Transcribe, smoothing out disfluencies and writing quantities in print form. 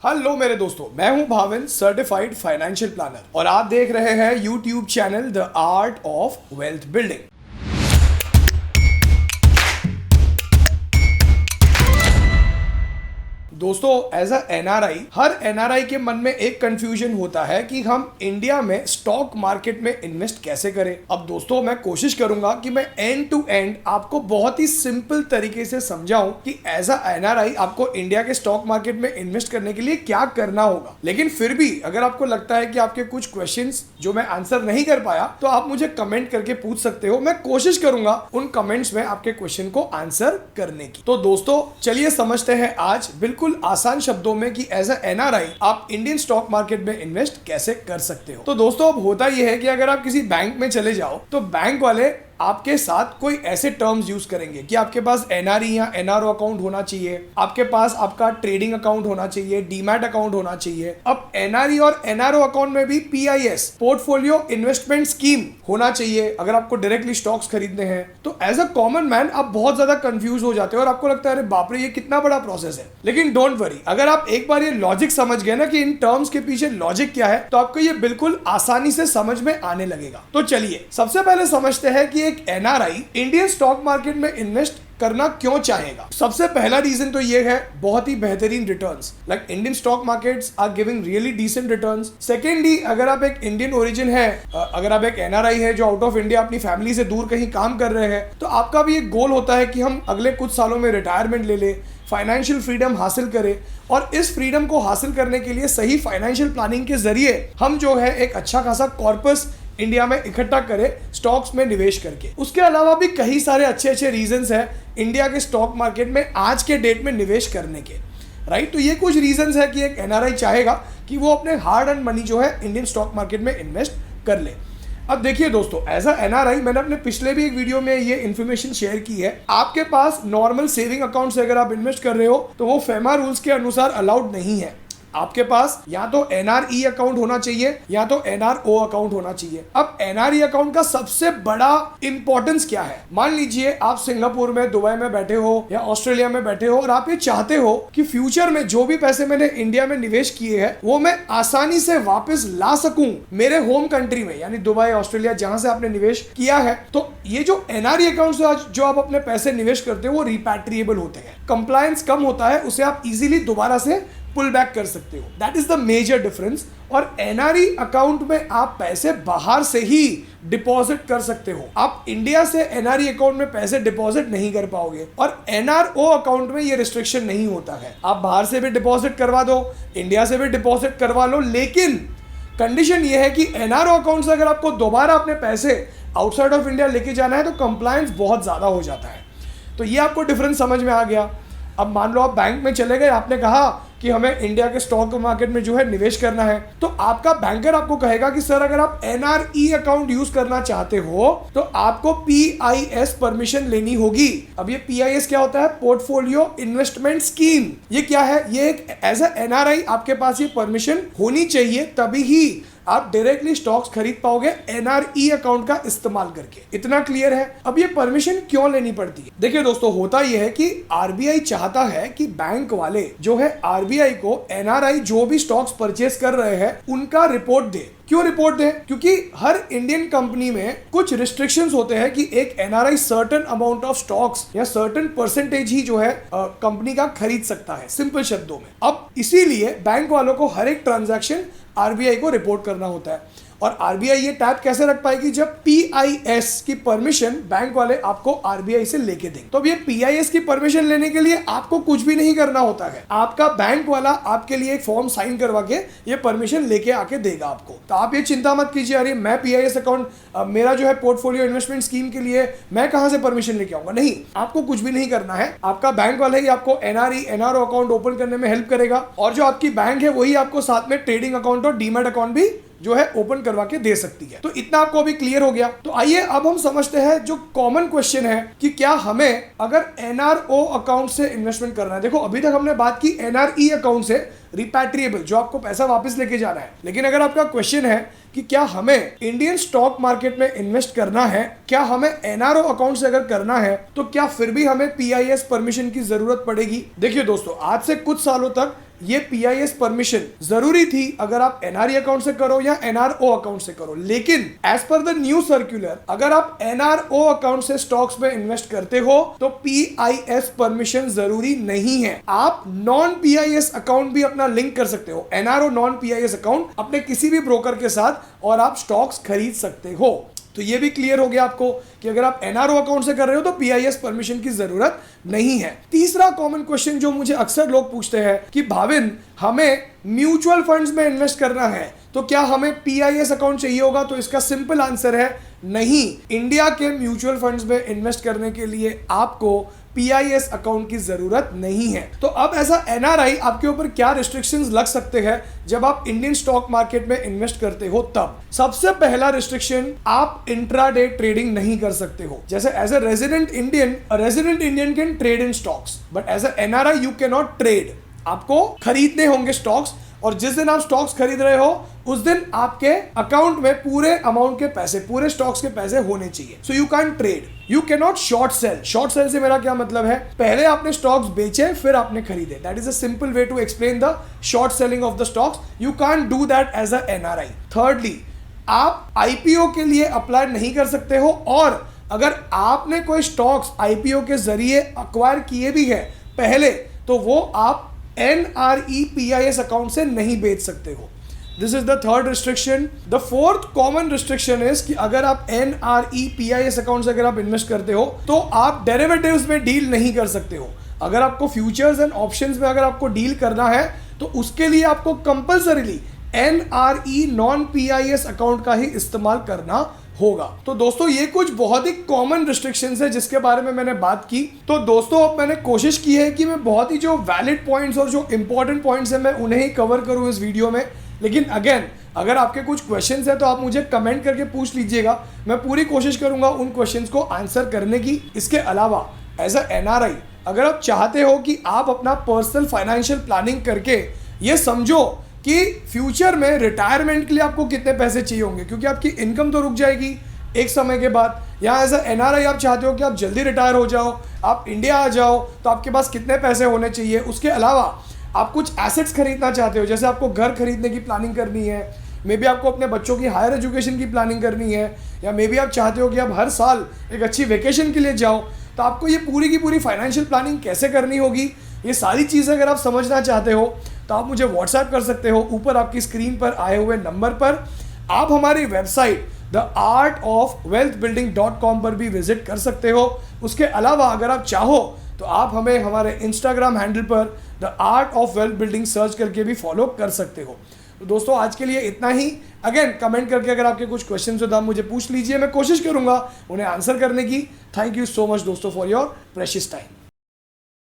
Hello मेरे दोस्तों, मैं हूं भाविन, सर्टिफाइड फाइनेंशियल प्लानर और आप देख रहे हैं YouTube channel The Art of Wealth Building. दोस्तों, एज अ एनआरआई, हर एनआरआई के मन में एक कंफ्यूजन होता है कि हम इंडिया में स्टॉक मार्केट में इन्वेस्ट कैसे करें। अब दोस्तों, मैं कोशिश करूंगा कि मैं एंड टू एंड आपको बहुत ही सिंपल तरीके से समझाऊं कि एज अ एनआरआई आपको इंडिया के स्टॉक मार्केट में इन्वेस्ट करने के लिए क्या करना होगा। लेकिन फिर भी अगर आपको लगता है कि आपके कुछ क्वेश्चंस जो मैं आंसर नहीं कर पाया, तो आप मुझे कमेंट करके पूछ सकते हो। मैं कोशिश करूंगा उन कमेंट्स में आपके क्वेश्चन को आंसर करने की। तो दोस्तों, चलिए समझते हैं आज बिल्कुल आसान शब्दों में कि एज अ एनआरआई आप इंडियन स्टॉक मार्केट में इन्वेस्ट कैसे कर सकते हो। तो दोस्तों, अब होता यह है कि अगर आप किसी बैंक में चले जाओ तो बैंक वाले आपके साथ कोई ऐसे टर्म्स यूज करेंगे कि आपके पास एनआरई या एनआरओ अकाउंट होना चाहिए, आपके पास आपका ट्रेडिंग अकाउंट होना चाहिए, डीमैट अकाउंट होना चाहिए। अब एनआरई और एनआरओ अकाउंट में भी पीआईएस, पोर्टफोलियो इन्वेस्टमेंट स्कीम, होना चाहिए अगर आपको डायरेक्टली स्टॉक्स खरीदने हैं। तो एज अ कॉमन मैन आप बहुत ज्यादा कंफ्यूज हो जाते हो और आपको लगता है अरे बाप रे, ये कितना बड़ा प्रोसेस है। लेकिन डोंट वरी, अगर आप एक बार ये लॉजिक समझ गए ना कि इन टर्म्स के पीछे लॉजिक क्या है, तो आपको ये बिल्कुल आसानी से समझ में आने लगेगा। तो चलिए सबसे पहले समझते हैं कि एक एनआरआई इंडियन स्टॉक मार्केट में इन्वेस्ट करना क्यों चाहेगा। सबसे पहला रीजन तो ये है बहुत ही बेहतरीन returns, like Indian stock markets are giving really decent returns. Secondly, अगर आप एक इंडियन ओरिजिन है, अगर आप एक एनआरआई है जो आउट ऑफ इंडिया अपनी फैमिली से दूर कहीं काम कर रहे हैं, तो आपका भी एक गोल होता है कि हम अगले कुछ सालों में रिटायरमेंट ले ले, फाइनेंशियल फ्रीडम हासिल करें। और इस फ्रीडम को हासिल करने के लिए सही फाइनेंशियल प्लानिंग के जरिए हम जो है एक अच्छा खासा कॉर्पस इंडिया में इकट्ठा करें स्टॉक्स में निवेश करके। उसके अलावा भी कई सारे अच्छे अच्छे रीजंस हैं इंडिया के स्टॉक मार्केट में आज के डेट में निवेश करने के, राइट। तो ये कुछ रीजंस है कि एक एनआरआई चाहेगा कि वो अपने हार्ड अर्न मनी जो है इंडियन स्टॉक मार्केट में इन्वेस्ट कर ले। अब देखिए दोस्तों, एज अ एनआरआई मैंने अपने पिछले भी एक वीडियो में ये इन्फॉर्मेशन शेयर की है। आपके पास नॉर्मल सेविंग अकाउंट से अगर आप इन्वेस्ट कर रहे हो तो वो फेमा रूल्स के अनुसार अलाउड नहीं है। आपके पास या तो एनआरई अकाउंट होना चाहिए या तो एनआरओ अकाउंट होना चाहिए। अब एनआरई अकाउंट का सबसे बड़ा इंपॉर्टेंस क्या है? मान लीजिए आप सिंगापुर में, दुबई में बैठे हो या ऑस्ट्रेलिया में बैठे हो और आप ये चाहते हो कि फ्यूचर में जो भी पैसे मैंने इंडिया में निवेश किए हैं वो मैं आसानी से वापस ला सकूं मेरे होम कंट्री में, यानी दुबई, ऑस्ट्रेलिया, जहां से आपने निवेश किया है। तो ये जो एनआरई अकाउंट से जो आप अपने पैसे निवेश करते हो वो रिपैट्रिएबल होते हैं, कंप्लायंस कम होता है, उसे आप इजीली दोबारा से पुल बैक कर सकते हो। That is the major difference. और एनआरई अकाउंट में आप पैसे बाहर से ही डिपॉजिट कर सकते हो। आप इंडिया से एनआरई अकाउंट में पैसे डिपॉजिट नहीं कर पाओगे और एनआरओ अकाउंट में ये रिस्ट्रिक्शन नहीं होता है। आप बाहर से भी डिपॉजिट करवा दो, इंडिया से भी डिपॉजिट करवा लो, लेकिन कंडीशन ये है कि एनआरओ अकाउंट से अगर आपको दोबारा अपने पैसे आउटसाइड ऑफ इंडिया लेके जाना है तो कंप्लायंस बहुत ज्यादा हो जाता है। तो ये आपको डिफरेंस समझ में आ गया। अब मान लो आप बैंक में चले गए, आपने कहा कि हमें इंडिया के स्टॉक मार्केट में जो है निवेश करना है, तो आपका बैंकर आपको कहेगा कि सर अगर आप एनआरई अकाउंट यूज करना चाहते हो तो आपको पीआईएस परमिशन लेनी होगी। अब ये पीआईएस क्या होता है? Portfolio investment scheme. ये क्या है? ये एक एज अ एनआरआई आपके पास ये परमिशन होनी चाहिए, तभी ही आप डायरेक्टली स्टॉक्स खरीद पाओगे एनआरई अकाउंट का इस्तेमाल करके। इतना क्लियर है? अब ये परमिशन क्यों लेनी पड़ती है? देखिए दोस्तों, होता यह है कि आरबीआई चाहता है कि बैंक वाले जो है आरबीआई को एनआरआई जो भी स्टॉक्स परचेस कर रहे हैं उनका रिपोर्ट दे। क्यों रिपोर्ट दे? क्योंकि हर इंडियन कंपनी में कुछ रिस्ट्रिक्शंस होते हैं कि एक NRI certain amount of stocks या सर्टेन परसेंटेज ही जो है कंपनी का खरीद सकता है, सिंपल शब्दों में। अब इसीलिए बैंक वालों को हर एक ट्रांजैक्शन आरबीआई को रिपोर्ट करना होता है। और आरबीआई ये टैप कैसे रख पाएगी? जब पीआईएस की परमिशन बैंक वाले आपको आरबीआई से लेके देंगे। तो अब ये पीआईएस की परमिशन लेने के लिए आपको कुछ भी नहीं करना होता है, आपका बैंक वाला आपके लिए एक फॉर्म साइन करवा के ये परमिशन लेके आके देगा आपको। तो आप ये चिंता मत कीजिए, अरे मैं पीआईएस अकाउंट मेरा जो है पोर्टफोलियो इन्वेस्टमेंट स्कीम के लिए मैं कहां से परमिशन लेके आऊंगा। नहीं, आपको कुछ भी नहीं करना है। आपका बैंक वाला ही आपको एनआरई एनआरओ अकाउंट ओपन करने में हेल्प करेगा और जो आपकी बैंक है वही आपको साथ में ट्रेडिंग अकाउंट और डीमैट अकाउंट भी जो है ओपन करवा के दे सकती है। तो इतना आपको अभी क्लियर हो गया। तो आइए अब हम समझते हैं जो कॉमन क्वेश्चन है कि क्या हमें अगर एनआरओ अकाउंट से इन्वेस्टमेंट करना है। देखो, अभी तक हमने बात की एनआरई अकाउंट से, रिपैट्रिएबल, जो आपको पैसा वापस लेके जाना है। लेकिन अगर आपका क्वेश्चन है कि क्या हमें इंडियन स्टॉक मार्केट में इन्वेस्ट करना है, क्या हमें एनआरओ अकाउंट से अगर करना है तो क्या फिर भी हमें पीआईएस परमिशन की जरूरत पड़ेगी? देखिए दोस्तों, आज से कुछ सालों तक ये पीआईएस परमिशन जरूरी थी अगर आप एनआरई अकाउंट से करो या एनआरओ अकाउंट से करो, लेकिन as per the new circular अगर आप एनआरओ अकाउंट से स्टॉक्स में इन्वेस्ट करते हो तो पीआईएस परमिशन जरूरी नहीं है। आप नॉन पीआईएस अकाउंट भी अपना लिंक कर सकते हो, एनआरओ नॉन पीआईएस अकाउंट अपने किसी भी ब्रोकर के साथ, और आप स्टॉक्स खरीद सकते हो। तो ये भी क्लियर हो गया आपको कि अगर आप एनआरओ अकाउंट से कर रहे हो तो पीआईएस परमिशन की जरूरत नहीं है। तीसरा कॉमन क्वेश्चन जो मुझे अक्सर लोग पूछते हैं कि भाविन हमें म्यूचुअल फंड्स में इन्वेस्ट करना है तो क्या हमें पीआईएस अकाउंट चाहिए होगा? तो इसका सिंपल आंसर है नहीं। इंडिया के म्यूचुअल फंड्स में इन्वेस्ट करने के लिए आपको पीआईएस अकाउंट की जरूरत नहीं है। तो अब ऐसा एनआरआई आपके ऊपर क्या रिस्ट्रिक्शंस लग सकते हैं जब आप इंडियन स्टॉक मार्केट में इन्वेस्ट करते हो? तब सबसे पहला रिस्ट्रिक्शन, आप इंट्राडे ट्रेडिंग नहीं कर सकते हो। जैसे as a resident Indian can trade in stocks, but as a NRI you can not trade. आपको खरीदने होंगे स्टॉक्स, और जिस दिन आप स्टॉक्स खरीद रहे हो उस दिन आपके अकाउंट में पूरे अमाउंट के पैसे, पूरे स्टॉक्स के पैसे होने चाहिए। So you can trade, you can not short cell. Short cell से मेरा क्या मतलब है? पहले आपने स्टॉक्स बेचे फिर आपने खरीदे। That is a simple way to explain the short selling of the stocks. You can do that as a NRI. Thirdly, आप आईपीओ के लिए अप्लाई नहीं कर सकते हो, और अगर आपने कोई स्टॉक्स आईपीओ के जरिए अक्वायर किए भी है पहले, तो वो आप एनआरई पीआईएस अकाउंट से नहीं बेच सकते हो। This is the third restriction. The fourth common restriction is कि अगर आप एनआरई पीआईएस अकाउंट से अगर आप इन्वेस्ट करते हो तो आप डेरिवेटिव्स में डील नहीं कर सकते हो। अगर आपको फ्यूचर्स एंड ऑप्शंस में अगर आपको डील करना है तो उसके लिए आपको compulsorily NRE non PIS account का ही इस्तेमाल करना होगा। तो दोस्तों ये कुछ बहुत ही कॉमन रिस्ट्रिक्शंस है जिसके बारे में मैंने बात की। तो दोस्तों अब मैंने कोशिश की है कि मैं बहुत ही जो वैलिड पॉइंट्स और जो इंपॉर्टेंट पॉइंट्स हैं मैं उन्हें ही कवर करूं इस वीडियो में। लेकिन अगेन, अगर आपके कुछ क्वेश्चंस हैं तो आप मुझे कमेंट करके पूछ लीजिएगा, मैं पूरी कोशिश करूंगा उन क्वेश्चंस को आंसर करने की। इसके अलावा एज अ एनआरआई अगर आप चाहते हो कि आप अपना पर्सनल फाइनेंशियल प्लानिंग करके ये समझो कि फ्यूचर में रिटायरमेंट के लिए आपको कितने पैसे चाहिए होंगे, क्योंकि आपकी इनकम तो रुक जाएगी एक समय के बाद, या एज अ एनआरआई आप चाहते हो कि आप जल्दी रिटायर हो जाओ, आप इंडिया आ जाओ, तो आपके पास कितने पैसे होने चाहिए। उसके अलावा आप कुछ एसेट्स खरीदना चाहते हो, जैसे आपको घर खरीदने की प्लानिंग करनी है, मे बी आपको अपने बच्चों की हायर एजुकेशन की प्लानिंग करनी है, या मे बी आप चाहते हो कि आप हर साल एक अच्छी वेकेशन के लिए जाओ, तो आपको ये पूरी की पूरी फाइनेंशियल प्लानिंग कैसे करनी होगी, ये सारी चीज़ें अगर आप समझना चाहते हो तो आप मुझे व्हाट्सएप कर सकते हो ऊपर आपकी स्क्रीन पर आए हुए नंबर पर। आप हमारी वेबसाइट theartofwealthbuilding.com पर भी विजिट कर सकते हो। उसके अलावा अगर आप चाहो तो आप हमें हमारे इंस्टाग्राम हैंडल पर the Art of Wealth building search करके भी फॉलो कर सकते हो। तो दोस्तों आज के लिए इतना ही। अगेन कमेंट करके अगर आपके कुछ क्वेश्चन हो तो आप मुझे पूछ लीजिए, मैं कोशिश करूंगा उन्हें आंसर करने की। थैंक यू सो मच दोस्तों फॉर योर प्रेशियस टाइम।